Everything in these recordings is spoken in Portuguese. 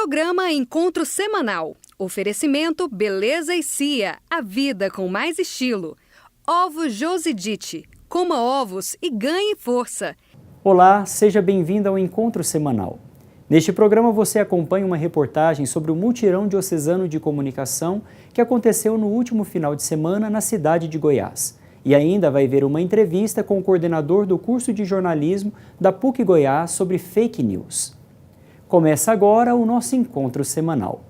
Programa Encontro Semanal. Oferecimento Beleza e Cia, a vida com mais estilo. Ovos Josidite. Coma ovos e ganhe força. Olá, seja bem-vindo ao Encontro Semanal. Neste programa você acompanha uma reportagem sobre o Mutirão Diocesano de Comunicação que aconteceu no último final de semana na cidade de Goiás. E ainda vai ver uma entrevista com o coordenador do curso de jornalismo da PUC Goiás sobre fake news. Começa agora o nosso Encontro Semanal.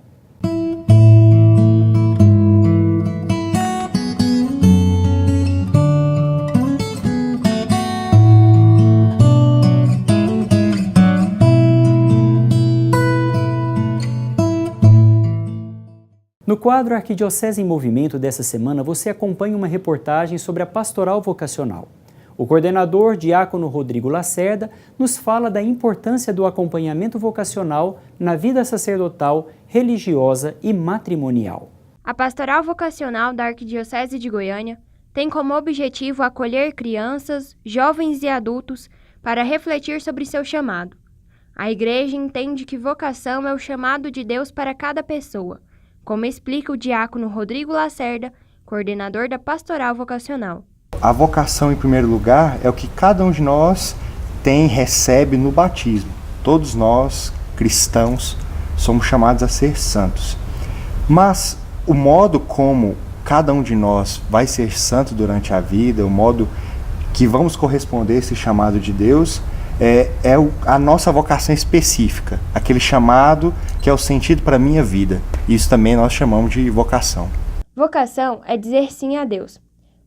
No quadro Arquidiocese em Movimento dessa semana, você acompanha uma reportagem sobre a pastoral vocacional. O coordenador, diácono Rodrigo Lacerda, nos fala da importância do acompanhamento vocacional na vida sacerdotal, religiosa e matrimonial. A pastoral vocacional da Arquidiocese de Goiânia tem como objetivo acolher crianças, jovens e adultos para refletir sobre seu chamado. A Igreja entende que vocação é o chamado de Deus para cada pessoa, como explica o diácono Rodrigo Lacerda, coordenador da pastoral vocacional. A vocação, em primeiro lugar, é o que cada um de nós recebe no batismo. Todos nós, cristãos, somos chamados a ser santos. Mas o modo como cada um de nós vai ser santo durante a vida, o modo que vamos corresponder a esse chamado de Deus, é a nossa vocação específica, aquele chamado que é o sentido para a minha vida. Isso também nós chamamos de vocação. Vocação é dizer sim a Deus.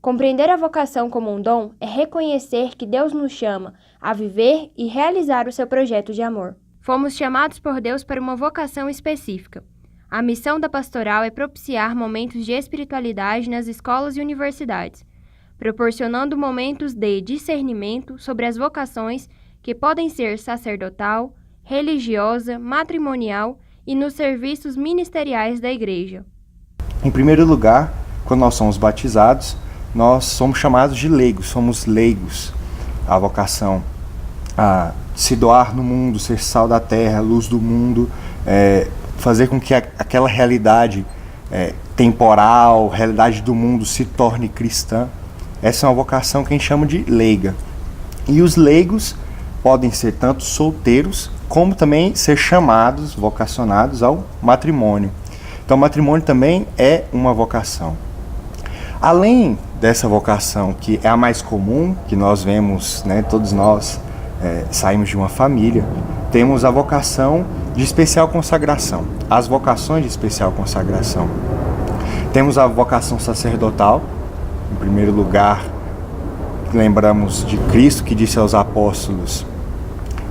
Compreender a vocação como um dom é reconhecer que Deus nos chama a viver e realizar o seu projeto de amor. Fomos chamados por Deus para uma vocação específica. A missão da pastoral é propiciar momentos de espiritualidade nas escolas e universidades, proporcionando momentos de discernimento sobre as vocações que podem ser sacerdotal, religiosa, matrimonial e nos serviços ministeriais da Igreja. Em primeiro lugar, quando nós somos batizados, nós somos chamados de leigos, somos leigos. A vocação a se doar no mundo, ser sal da terra, luz do mundo, fazer com que aquela realidade temporal, realidade do mundo se torne cristã. Essa é uma vocação que a gente chama de leiga. E os leigos podem ser tanto solteiros, como também ser chamados, vocacionados ao matrimônio. Então o matrimônio também é uma vocação. Além dessa vocação, que é a mais comum, que nós vemos, todos nós saímos de uma família, temos a vocação de especial consagração, as vocações de especial consagração. Temos a vocação sacerdotal, em primeiro lugar, lembramos de Cristo que disse aos apóstolos: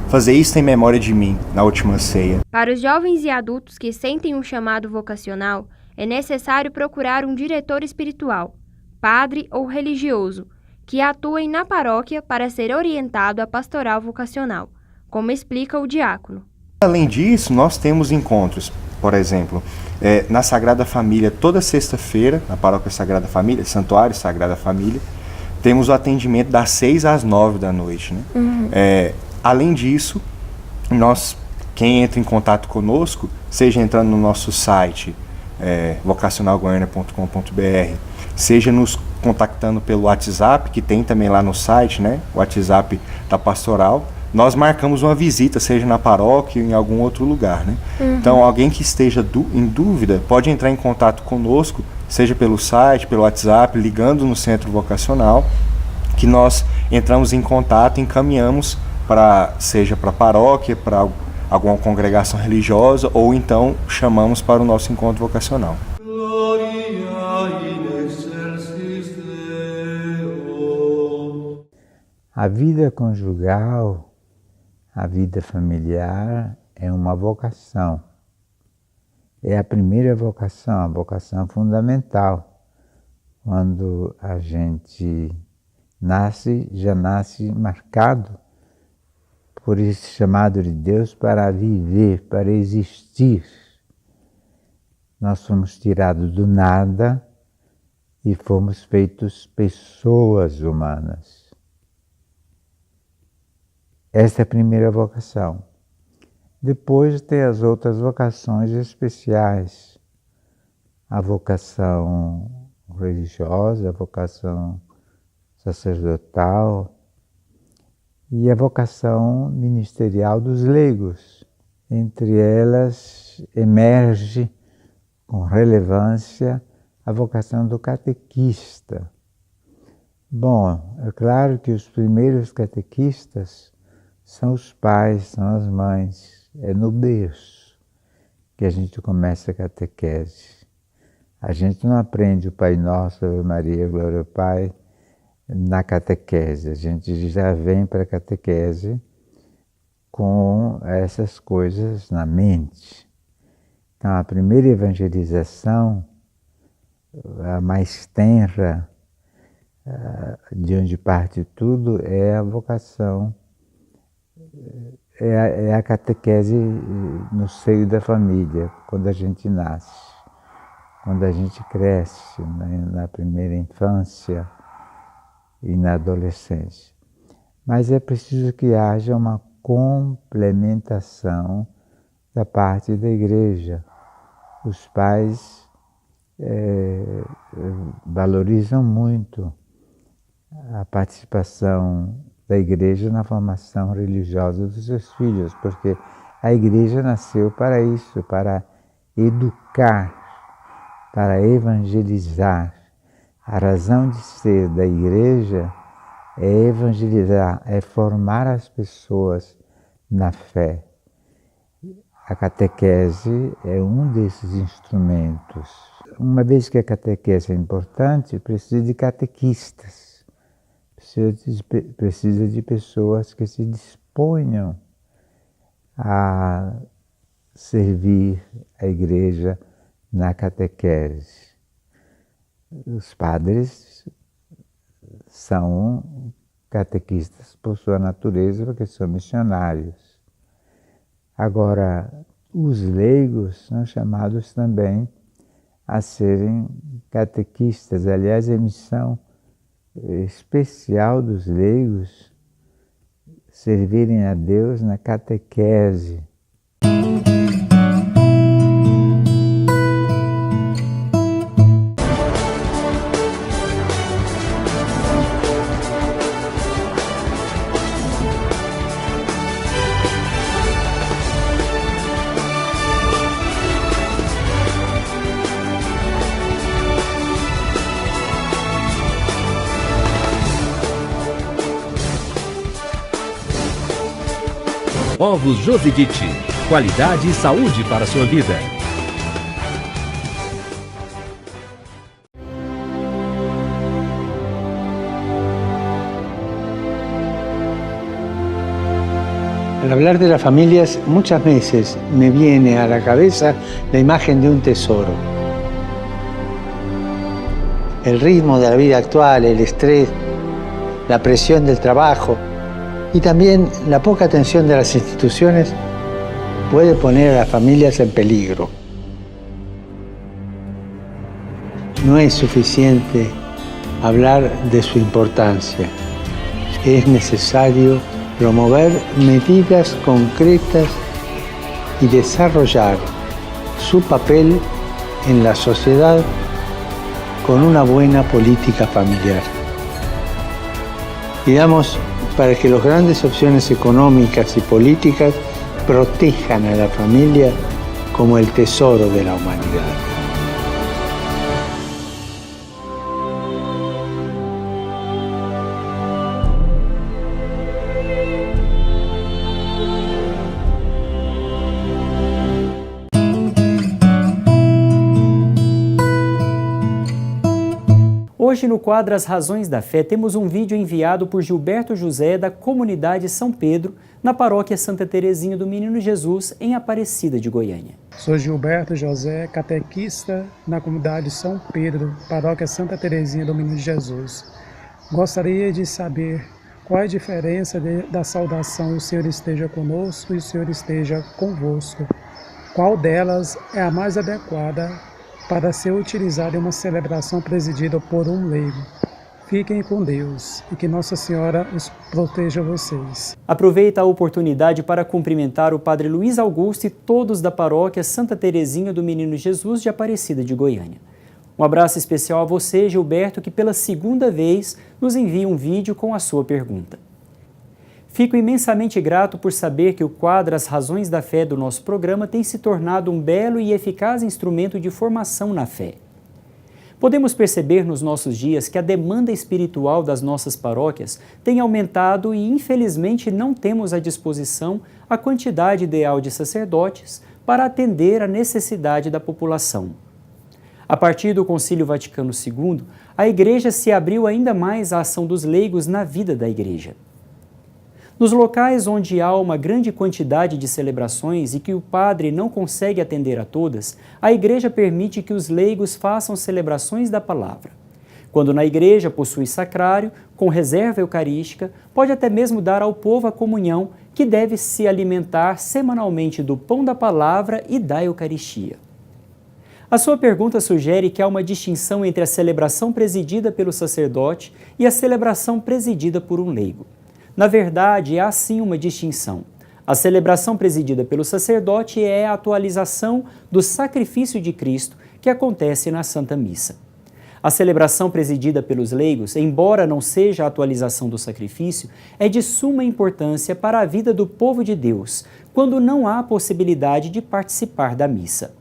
fazer isto em memória de mim, na última ceia. Para os jovens e adultos que sentem um chamado vocacional, é necessário procurar um diretor espiritual, padre ou religioso, que atuem na paróquia para ser orientado à pastoral vocacional, como explica o diácono. Além disso, nós temos encontros, por exemplo, na Sagrada Família, toda sexta-feira, na Paróquia Sagrada Família, Santuário Sagrada Família, temos o atendimento das 6 às 9 da noite. Além disso, quem entra em contato conosco, seja entrando no nosso site, vocacionalgoiania.com.br, seja nos contactando pelo WhatsApp, que tem também lá no site, o WhatsApp da pastoral, nós marcamos uma visita, seja na paróquia ou em algum outro lugar. Então, alguém que esteja em dúvida pode entrar em contato conosco, seja pelo site, pelo WhatsApp, ligando no centro vocacional, que nós entramos em contato e encaminhamos seja para a paróquia, para alguma congregação religiosa, ou então chamamos para o nosso encontro vocacional. A vida conjugal, a vida familiar é uma vocação. É a primeira vocação, a vocação fundamental. Quando a gente nasce, já nasce marcado por esse chamado de Deus para viver, para existir. Nós fomos tirados do nada e fomos feitos pessoas humanas. Esta é a primeira vocação. Depois tem as outras vocações especiais, a vocação religiosa, a vocação sacerdotal e a vocação ministerial dos leigos. Entre elas emerge com relevância a vocação do catequista. Bom, é claro que os primeiros catequistas são os pais, são as mães. É no berço que a gente começa a catequese. A gente não aprende o Pai Nosso, Ave Maria, Glória ao Pai, na catequese. A gente já vem para a catequese com essas coisas na mente. Então, a primeira evangelização, a mais tenra, de onde parte tudo, é a vocação, é a catequese no seio da família, quando a gente nasce, quando a gente cresce, né, na primeira infância e na adolescência. Mas é preciso que haja uma complementação da parte da igreja. Os pais valorizam muito a participação da igreja na formação religiosa dos seus filhos, porque a igreja nasceu para isso, para educar, para evangelizar. A razão de ser da igreja é evangelizar, é formar as pessoas na fé. A catequese é um desses instrumentos. Uma vez que a catequese é importante, precisa de catequistas. Precisa de pessoas que se disponham a servir a igreja na catequese. Os padres são catequistas por sua natureza, porque são missionários. Agora, os leigos são chamados também a serem catequistas. Aliás, a missão especial dos leigos servirem a Deus na catequese. Ovos Josidite, qualidade e saúde para a sua vida. Al hablar de las familias, muchas veces me viene a la cabeza la imagen de un tesoro. El ritmo de la vida actual, el estrés, la presión del trabajo y también la poca atención de las instituciones puede poner a las familias en peligro. No es suficiente hablar de su importancia. Es necesario promover medidas concretas y desarrollar su papel en la sociedad con una buena política familiar. Pidamos para que las grandes opciones económicas y políticas protejan a la familia como el tesoro de la humanidad. Hoje, no quadro As Razões da Fé, temos um vídeo enviado por Gilberto José, da comunidade São Pedro, na paróquia Santa Terezinha do Menino Jesus, em Aparecida de Goiânia. Sou Gilberto José, catequista na comunidade São Pedro, paróquia Santa Terezinha do Menino Jesus. Gostaria de saber qual é a diferença da saudação "O Senhor esteja conosco" e "O Senhor esteja convosco". Qual delas é a mais adequada para ser utilizada em uma celebração presidida por um leigo? Fiquem com Deus e que Nossa Senhora os proteja vocês. Aproveita a oportunidade para cumprimentar o Padre Luiz Augusto e todos da paróquia Santa Terezinha do Menino Jesus de Aparecida de Goiânia. Um abraço especial a você, Gilberto, que pela segunda vez nos envia um vídeo com a sua pergunta. Fico imensamente grato por saber que o quadro As Razões da Fé do nosso programa tem se tornado um belo e eficaz instrumento de formação na fé. Podemos perceber nos nossos dias que a demanda espiritual das nossas paróquias tem aumentado e, infelizmente, não temos à disposição a quantidade ideal de sacerdotes para atender à necessidade da população. A partir do Concílio Vaticano II, a Igreja se abriu ainda mais à ação dos leigos na vida da Igreja. Nos locais onde há uma grande quantidade de celebrações e que o padre não consegue atender a todas, a Igreja permite que os leigos façam celebrações da palavra. Quando na Igreja possui sacrário, com reserva eucarística, pode até mesmo dar ao povo a comunhão, que deve se alimentar semanalmente do pão da palavra e da Eucaristia. A sua pergunta sugere que há uma distinção entre a celebração presidida pelo sacerdote e a celebração presidida por um leigo. Na verdade, há sim uma distinção. A celebração presidida pelo sacerdote é a atualização do sacrifício de Cristo que acontece na Santa Missa. A celebração presidida pelos leigos, embora não seja a atualização do sacrifício, é de suma importância para a vida do povo de Deus, quando não há possibilidade de participar da missa.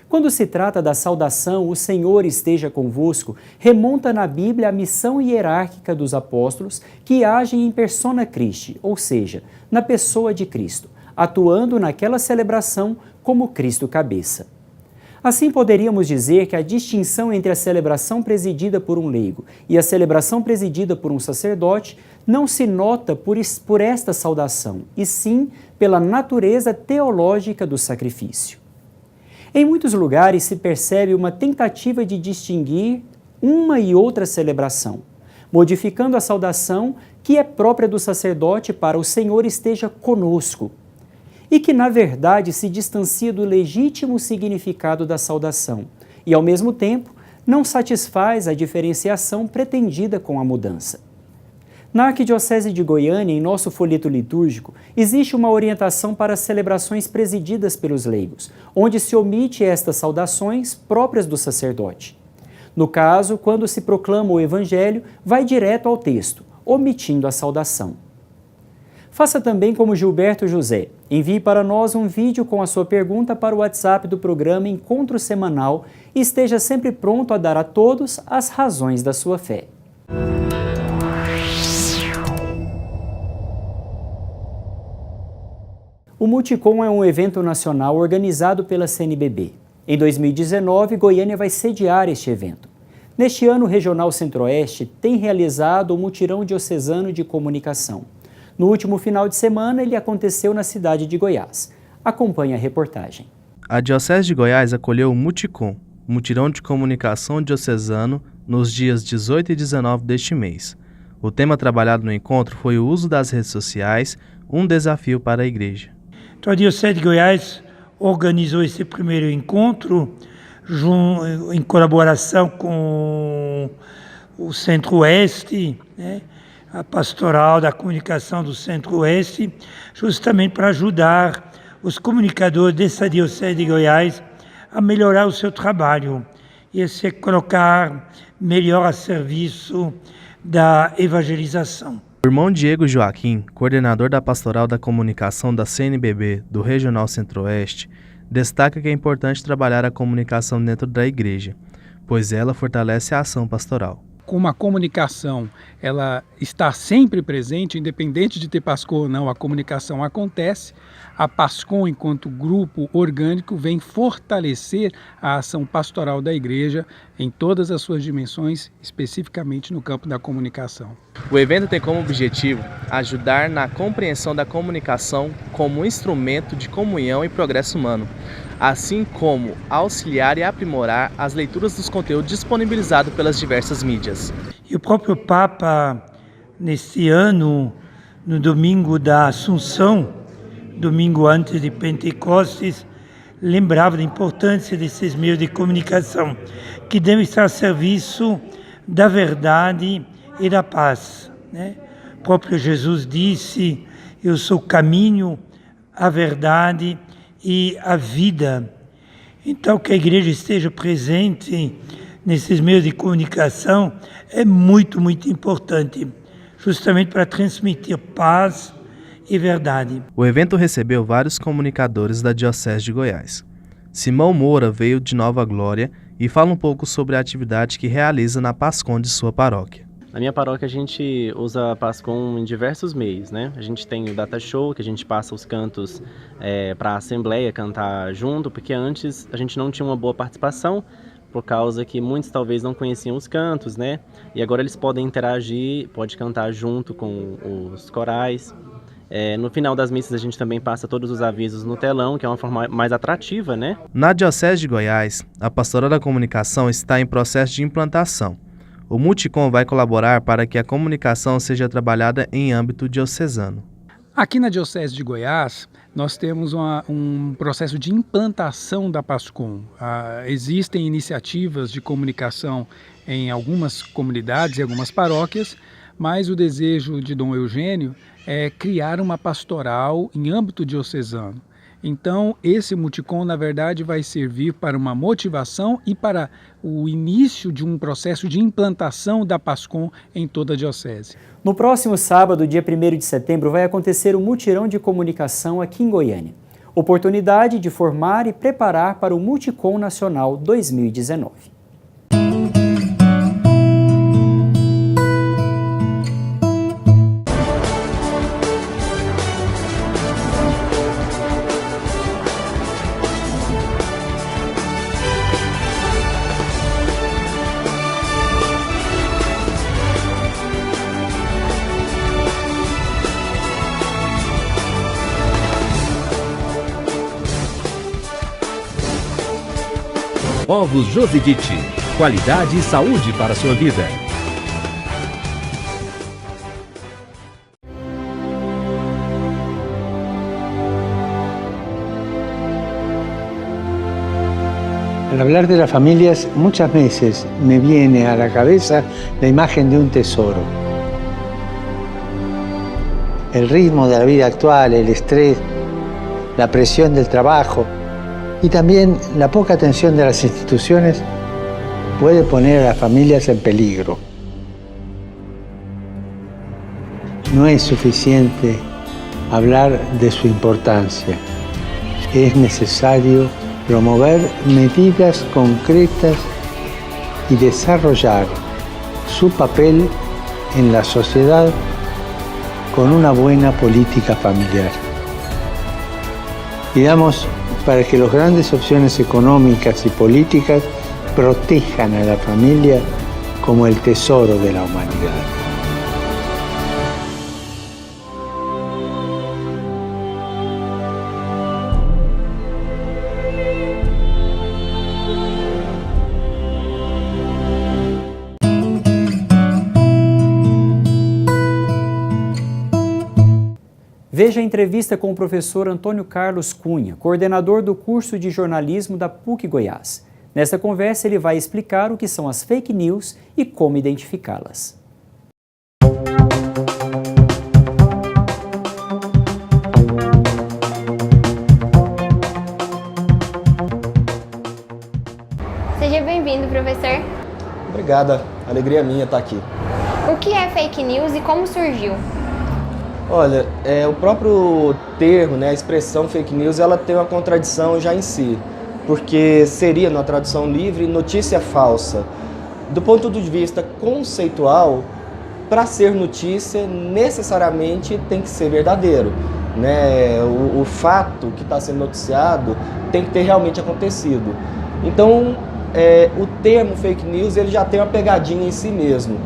Quando se trata da saudação, o Senhor esteja convosco, remonta na Bíblia a missão hierárquica dos apóstolos que agem em persona Christi, ou seja, na pessoa de Cristo, atuando naquela celebração como Cristo cabeça. Assim poderíamos dizer que a distinção entre a celebração presidida por um leigo e a celebração presidida por um sacerdote não se nota por esta saudação, e sim pela natureza teológica do sacrifício. Em muitos lugares se percebe uma tentativa de distinguir uma e outra celebração, modificando a saudação que é própria do sacerdote para o Senhor esteja conosco, e que, na verdade, se distancia do legítimo significado da saudação e, ao mesmo tempo, não satisfaz a diferenciação pretendida com a mudança. Na Arquidiocese de Goiânia, em nosso folheto litúrgico, existe uma orientação para as celebrações presididas pelos leigos, onde se omite estas saudações próprias do sacerdote. No caso, quando se proclama o Evangelho, vai direto ao texto, omitindo a saudação. Faça também como Gilberto José. Envie para nós um vídeo com a sua pergunta para o WhatsApp do programa Encontro Semanal e esteja sempre pronto a dar a todos as razões da sua fé. O Multicom é um evento nacional organizado pela CNBB. Em 2019, Goiânia vai sediar este evento. Neste ano, o Regional Centro-Oeste tem realizado o Mutirão Diocesano de Comunicação. No último final de semana, ele aconteceu na cidade de Goiás. Acompanhe a reportagem. A Diocese de Goiás acolheu o Multicom, Mutirão de Comunicação Diocesano, nos dias 18 e 19 deste mês. O tema trabalhado no encontro foi o uso das redes sociais, um desafio para a Igreja. Então, a Diocese de Goiás organizou esse primeiro encontro em colaboração com o Centro-Oeste, né, a Pastoral da Comunicação do Centro-Oeste, justamente para ajudar os comunicadores dessa Diocese de Goiás a melhorar o seu trabalho e a se colocar melhor a serviço da evangelização. O irmão Diego Joaquim, coordenador da Pastoral da Comunicação da CNBB do Regional Centro-Oeste, destaca que é importante trabalhar a comunicação dentro da Igreja, pois ela fortalece a ação pastoral. Como a comunicação ela está sempre presente, independente de ter PASCOM ou não, a comunicação acontece. A PASCOM, enquanto grupo orgânico, vem fortalecer a ação pastoral da Igreja em todas as suas dimensões, especificamente no campo da comunicação. O evento tem como objetivo ajudar na compreensão da comunicação como um instrumento de comunhão e progresso humano, assim como auxiliar e aprimorar as leituras dos conteúdos disponibilizados pelas diversas mídias. E o próprio Papa, neste ano, no domingo da Assunção, domingo antes de Pentecostes, lembrava da importância desses meios de comunicação, que devem estar a serviço da verdade e da paz, né? O próprio Jesus disse: eu sou o caminho, a verdade e a vida. Então, que a igreja esteja presente nesses meios de comunicação é muito, muito importante, justamente para transmitir paz e verdade. O evento recebeu vários comunicadores da Diocese de Goiás. Simão Moura veio de Nova Glória e fala um pouco sobre a atividade que realiza na Pascom de sua paróquia. Na minha paróquia a gente usa a Pascom em diversos meios, né? A gente tem o Data Show, que a gente passa os cantos para a Assembleia cantar junto, porque antes a gente não tinha uma boa participação, por causa que muitos talvez não conheciam os cantos, né? E agora eles podem interagir, pode cantar junto com os corais. No final das missas a gente também passa todos os avisos no telão, que é uma forma mais atrativa, né? Na Diocese de Goiás, a Pastoral da Comunicação está em processo de implantação. O Multicom vai colaborar para que a comunicação seja trabalhada em âmbito diocesano. Aqui na Diocese de Goiás, nós temos um processo de implantação da Pascom. Existem iniciativas de comunicação em algumas comunidades e algumas paróquias, mas o desejo de Dom Eugênio é criar uma pastoral em âmbito diocesano. Então, esse Multicom, na verdade, vai servir para uma motivação e para o início de um processo de implantação da Pascom em toda a Diocese. No próximo sábado, dia 1º de setembro, vai acontecer o Mutirão de Comunicação aqui em Goiânia. Oportunidade de formar e preparar para o Multicom Nacional 2019. Ovos Josidite. Qualidade e saúde para a sua vida. Al hablar de las familias, muchas veces me viene a la cabeza la imagen de un tesoro. El ritmo de la vida actual, el estrés, la presión del trabajo y también la poca atención de las instituciones puede poner a las familias en peligro. No es suficiente hablar de su importancia. Es necesario promover medidas concretas y desarrollar su papel en la sociedad con una buena política familiar. Pidamos para que las grandes opciones económicas y políticas protejan a la familia como el tesoro de la humanidad. Veja a entrevista com o professor Antônio Carlos Cunha, coordenador do curso de jornalismo da PUC Goiás. Nesta conversa, ele vai explicar o que são as fake news e como identificá-las. Seja bem-vindo, professor. Obrigada, alegria minha estar aqui. O que é fake news e como surgiu? Olha, o próprio termo, né, a expressão fake news, ela tem uma contradição já em si, porque seria, na tradução livre, notícia falsa. Do ponto de vista conceitual, para ser notícia, necessariamente tem que ser verdadeiro, né? O fato que está sendo noticiado tem que ter realmente acontecido. Então, o termo fake news ele já tem uma pegadinha em si mesmo.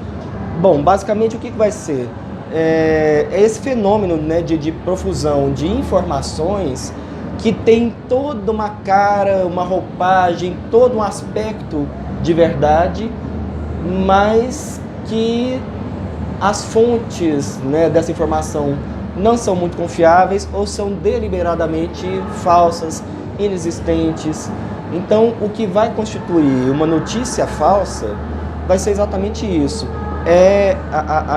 Bom, basicamente o que vai ser? É esse fenômeno, né, de profusão de informações que tem toda uma cara, uma roupagem, todo um aspecto de verdade, mas que as fontes, né, dessa informação não são muito confiáveis ou são deliberadamente falsas, inexistentes. Então, o que vai constituir uma notícia falsa vai ser exatamente isso. É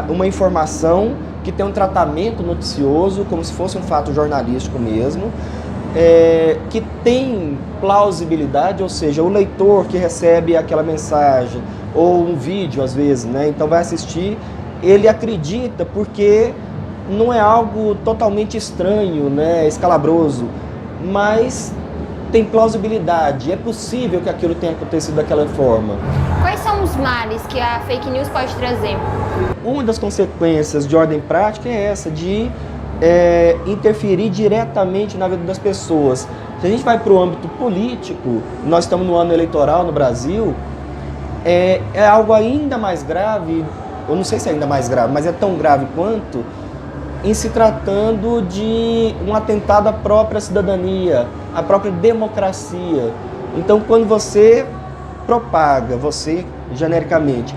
uma informação que tem um tratamento noticioso, como se fosse um fato jornalístico mesmo, que tem plausibilidade, ou seja, o leitor que recebe aquela mensagem, ou um vídeo às vezes, né? Então vai assistir, ele acredita porque não é algo totalmente estranho, né? Escalabroso, mas tem plausibilidade, é possível que aquilo tenha acontecido daquela forma. Quais são os males que a fake news pode trazer? Uma das consequências de ordem prática é essa, de interferir diretamente na vida das pessoas. Se a gente vai para o âmbito político, nós estamos no ano eleitoral no Brasil, é algo ainda mais grave, eu não sei se é ainda mais grave, mas é tão grave quanto, em se tratando de um atentado à própria cidadania, à própria democracia. Então, quando você propaga, genericamente,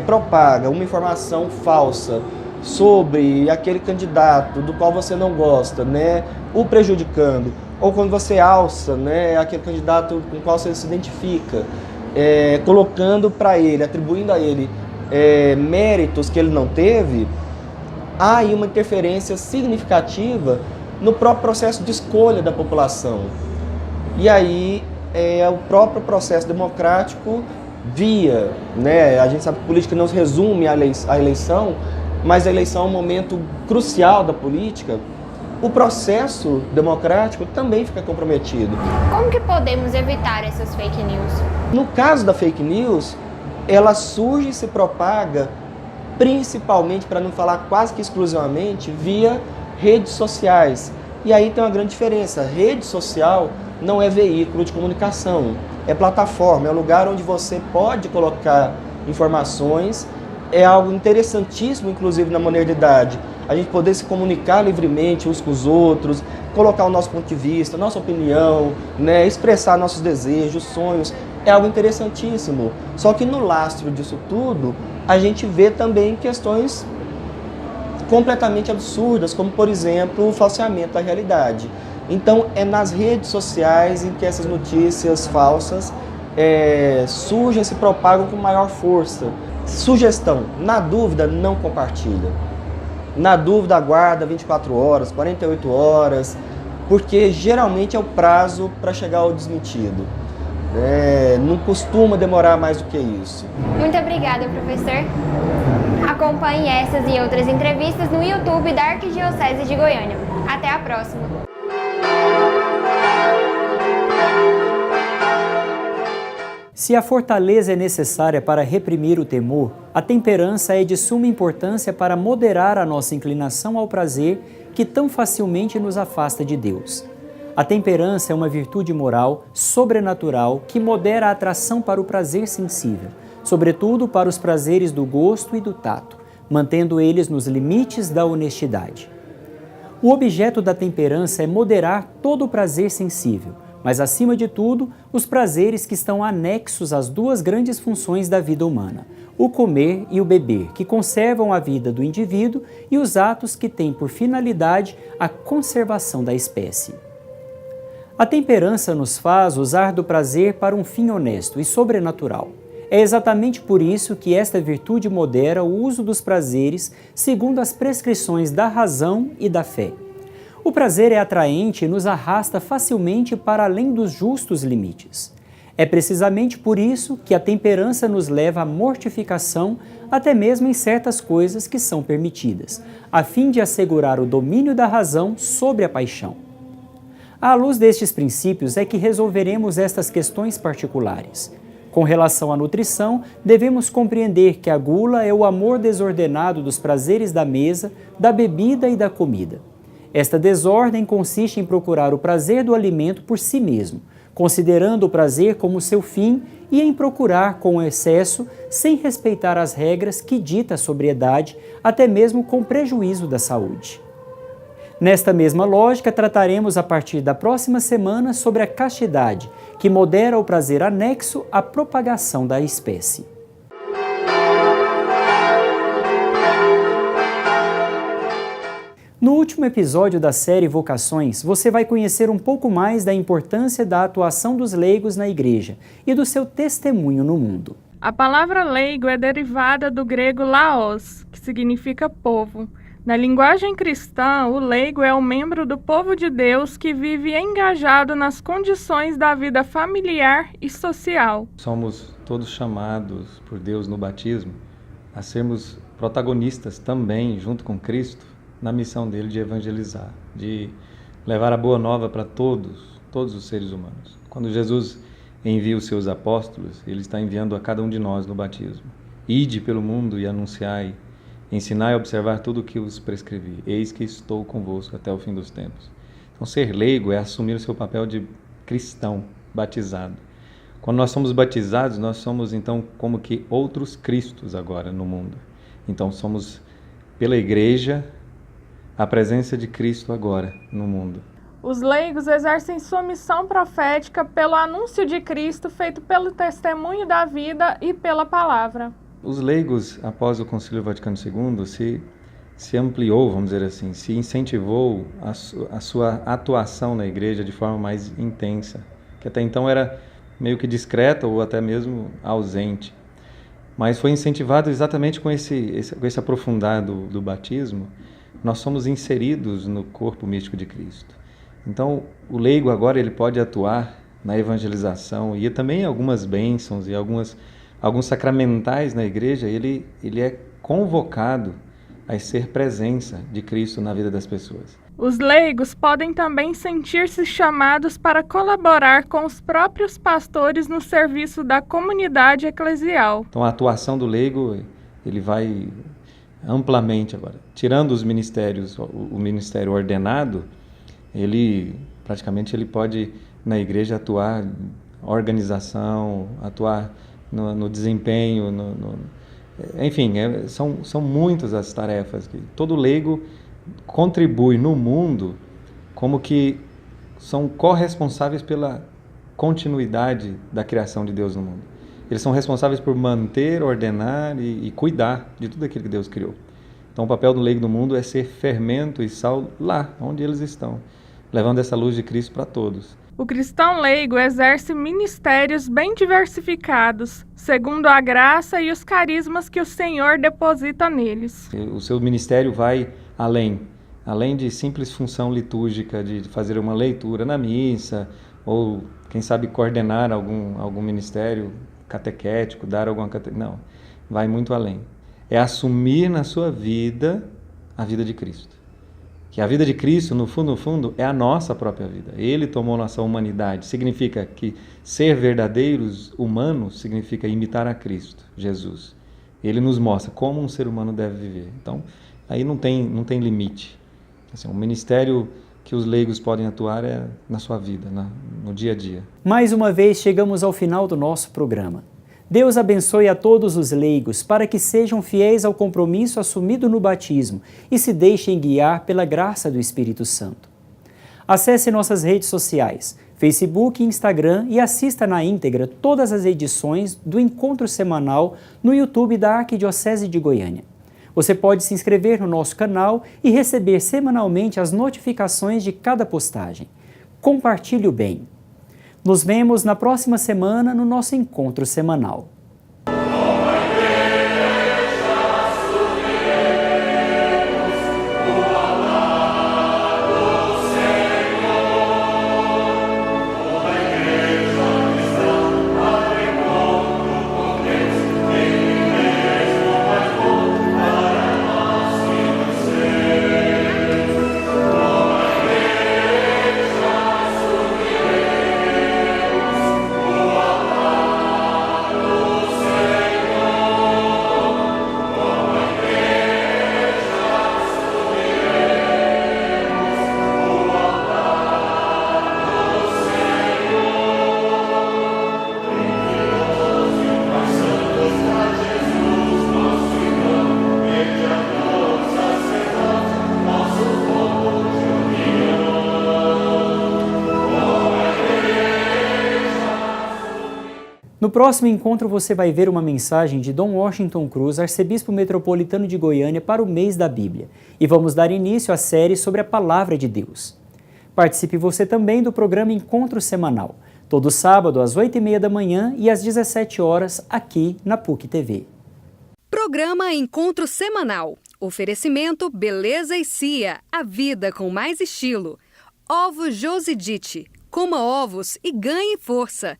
propaga uma informação falsa sobre aquele candidato do qual você não gosta, né, o prejudicando, ou quando você alça, né, aquele candidato com o qual você se identifica, colocando para ele, atribuindo a ele méritos que ele não teve, há aí uma interferência significativa no próprio processo de escolha da população. E aí o próprio processo democrático via, né, a gente sabe que a política não se resume à eleição, mas a eleição é um momento crucial da política, o processo democrático também fica comprometido. Como que podemos evitar essas fake news? No caso da fake news, ela surge e se propaga principalmente, para não falar quase que exclusivamente, via redes sociais. E aí tem uma grande diferença. Rede social não é veículo de comunicação, é plataforma, é um lugar onde você pode colocar informações, é algo interessantíssimo, inclusive na modernidade, a gente poder se comunicar livremente uns com os outros, colocar o nosso ponto de vista, nossa opinião, né, expressar nossos desejos, sonhos, é algo interessantíssimo. Só que no lastro disso tudo, a gente vê também questões completamente absurdas, como, por exemplo, o falseamento da realidade. Então, é nas redes sociais em que essas notícias falsas surgem, se propagam com maior força. Sugestão, na dúvida, não compartilha. Na dúvida, aguarda 24 horas, 48 horas, porque geralmente é o prazo para chegar ao desmentido. Não costuma demorar mais do que isso. Muito obrigada, professor. Acompanhe essas e outras entrevistas no YouTube da Arquidiocese de Goiânia. Até a próxima! Se a fortaleza é necessária para reprimir o temor, a temperança é de suma importância para moderar a nossa inclinação ao prazer que tão facilmente nos afasta de Deus. A temperança é uma virtude moral sobrenatural que modera a atração para o prazer sensível, sobretudo para os prazeres do gosto e do tato, mantendo eles nos limites da honestidade. O objeto da temperança é moderar todo o prazer sensível, mas, acima de tudo, os prazeres que estão anexos às duas grandes funções da vida humana, o comer e o beber, que conservam a vida do indivíduo, e os atos que têm por finalidade a conservação da espécie. A temperança nos faz usar do prazer para um fim honesto e sobrenatural. É exatamente por isso que esta virtude modera o uso dos prazeres segundo as prescrições da razão e da fé. O prazer é atraente e nos arrasta facilmente para além dos justos limites. É precisamente por isso que a temperança nos leva à mortificação, até mesmo em certas coisas que são permitidas, a fim de assegurar o domínio da razão sobre a paixão. À luz destes princípios é que resolveremos estas questões particulares. Com relação à nutrição, devemos compreender que a gula é o amor desordenado dos prazeres da mesa, da bebida e da comida. Esta desordem consiste em procurar o prazer do alimento por si mesmo, considerando o prazer como seu fim e em procurar com excesso, sem respeitar as regras que dita a sobriedade, até mesmo com prejuízo da saúde. Nesta mesma lógica, trataremos a partir da próxima semana sobre a castidade, que modera o prazer anexo à propagação da espécie. No último episódio da série Vocações, você vai conhecer um pouco mais da importância da atuação dos leigos na Igreja e do seu testemunho no mundo. A palavra leigo é derivada do grego laos, que significa povo. Na linguagem cristã, o leigo é um membro do povo de Deus que vive engajado nas condições da vida familiar e social. Somos todos chamados por Deus no batismo a sermos protagonistas também, junto com Cristo, na missão dele de evangelizar, de levar a boa nova para todos os seres humanos. Quando Jesus envia os seus apóstolos, ele está enviando a cada um de nós no batismo. Ide pelo mundo e anunciai, ensinai a observar tudo o que os prescrevi. Eis que estou convosco até o fim dos tempos. Então, ser leigo é assumir o seu papel de cristão, batizado. Quando nós somos batizados, nós somos, então, como que outros Cristos agora no mundo. Então, somos, pela igreja, a presença de Cristo agora no mundo. Os leigos exercem sua missão profética pelo anúncio de Cristo feito pelo testemunho da vida e pela palavra. Os leigos, após o Concílio Vaticano II, se ampliou, vamos dizer assim, se incentivou a sua atuação na igreja de forma mais intensa, que até então era meio que discreta ou até mesmo ausente. Mas foi incentivado exatamente com esse aprofundar do batismo. Nós somos inseridos no corpo místico de Cristo. Então, o leigo agora ele pode atuar na evangelização e também algumas bênçãos e alguns sacramentais na igreja, ele é convocado a ser presença de Cristo na vida das pessoas. Os leigos podem também sentir-se chamados para colaborar com os próprios pastores no serviço da comunidade eclesial. Então, a atuação do leigo, ele vai amplamente agora. Tirando os ministérios, o ministério ordenado, ele pode, na igreja, atuar organização, atuar no desempenho, enfim, são muitas as tarefas que todo leigo contribui no mundo como que são corresponsáveis pela continuidade da criação de Deus no mundo. Eles são responsáveis por manter, ordenar e cuidar de tudo aquilo que Deus criou. Então o papel do leigo no mundo é ser fermento e sal lá onde eles estão, levando essa luz de Cristo para todos. O cristão leigo exerce ministérios bem diversificados, segundo a graça e os carismas que o Senhor deposita neles. O seu ministério vai além de simples função litúrgica, de fazer uma leitura na missa, ou, quem sabe, coordenar algum ministério catequético, dar alguma não, vai muito além. É assumir na sua vida a vida de Cristo. Que a vida de Cristo, no fundo, é a nossa própria vida. Ele tomou nossa humanidade. Significa que ser verdadeiros humanos significa imitar a Cristo, Jesus. Ele nos mostra como um ser humano deve viver. Então, aí não tem limite. Assim, o ministério que os leigos podem atuar é na sua vida, no dia a dia. Mais uma vez chegamos ao final do nosso programa. Deus abençoe a todos os leigos para que sejam fiéis ao compromisso assumido no batismo e se deixem guiar pela graça do Espírito Santo. Acesse nossas redes sociais, Facebook e Instagram, e assista na íntegra todas as edições do Encontro Semanal no YouTube da Arquidiocese de Goiânia. Você pode se inscrever no nosso canal e receber semanalmente as notificações de cada postagem. Compartilhe o bem. Nos vemos na próxima semana no nosso Encontro Semanal. No próximo encontro você vai ver uma mensagem de Dom Washington Cruz, arcebispo metropolitano de Goiânia, para o mês da Bíblia. E vamos dar início à série sobre a Palavra de Deus. Participe você também do programa Encontro Semanal. Todo sábado às 8h30 da manhã e às 17 horas aqui na PUC TV. Programa Encontro Semanal. Oferecimento Beleza e Cia, a vida com mais estilo. Ovos Josidite. Coma ovos e ganhe força.